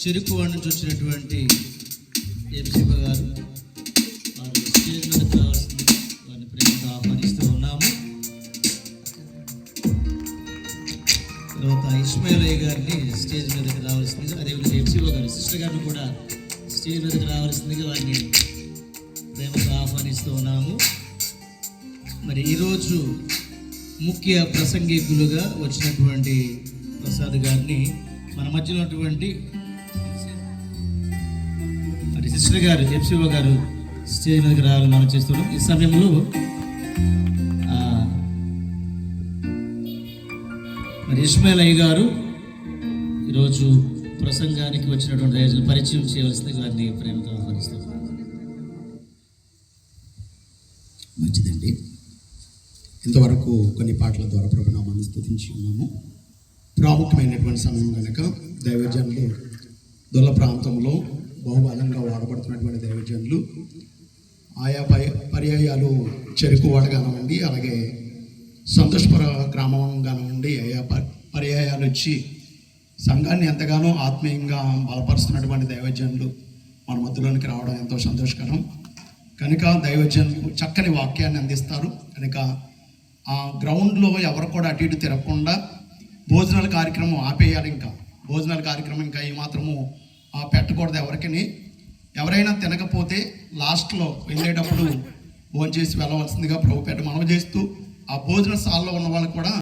చెరుకువాడ నుంచి వచ్చినటువంటి ఎంసీప గారు వారు స్టేజ్ మీదకి రావాల్సింది వారిని ప్రేమతో ఆహ్వానిస్తూ ఉన్నాము. తర్వాత ఇస్మాయిలయ్య గారిని స్టేజ్ మీదకి రావాల్సిందిగా, అదేవిధంగా ఎంసీప గారు సిస్టర్ గారిని కూడా స్టేజ్ మీదకి రావాల్సిందిగా వారిని ప్రేమతో ఆహ్వానిస్తూ ఉన్నాము. మరి ఈరోజు ముఖ్య ప్రసంగికులుగా వచ్చినటువంటి ప్రసాద్ గారిని మన మధ్యలో ఉన్నటువంటి మరి సిస్టర్ గారు ఎఫ్సిఓ గారు స్టేజ్ మీదకి రావాలని మనం చేస్తున్నాం. ఈ సమయంలో మరి ఇస్మాయిలయ్య గారు ఈరోజు ప్రసంగానికి వచ్చినటువంటి రైతులు పరిచయం చేయవలసిందిగా వారిని ప్రేమతో ఆహ్వానిస్తాం. మంచిదండి. ఇంతవరకు కొన్ని పాటల ద్వారా ప్రభునామాన్ని స్తుతించి ఉన్నాము. ప్రాముఖ్యమైనటువంటి సమయం కనుక దైవజనులు దొల్ల ప్రాంతంలో బహుబలంగా వాడబడుతున్నటువంటి దైవజనులు ఆయా పర్యాయాలు చెరుకువాడ కానివ్వండి, అలాగే సంతోషపుర గ్రామం కానివ్వండి, ఆయా పర్యాయాలు వచ్చి సంఘాన్ని ఎంతగానో ఆత్మీయంగా బలపరుస్తున్నటువంటి దైవజనులు మన మధ్యలోనికి రావడం ఎంతో సంతోషకరం. కనుక దైవజనులు చక్కని వాక్యాన్ని అందిస్తారు. కనుక ఆ గ్రౌండ్లో ఎవరు కూడా అటు ఇటు తిరగకుండా భోజనాల కార్యక్రమం ఆపేయాలి. ఇంకా భోజనాల కార్యక్రమం ఇంకా ఏమాత్రము పెట్టకూడదు. ఎవరైనా తినకపోతే లాస్ట్లో వెళ్ళేటప్పుడు భోజనం చేసి వెళ్ళవలసిందిగా ప్రభుపేట మనవి చేస్తూ, ఆ భోజన స్థాల్లో ఉన్న వాళ్ళు కూడా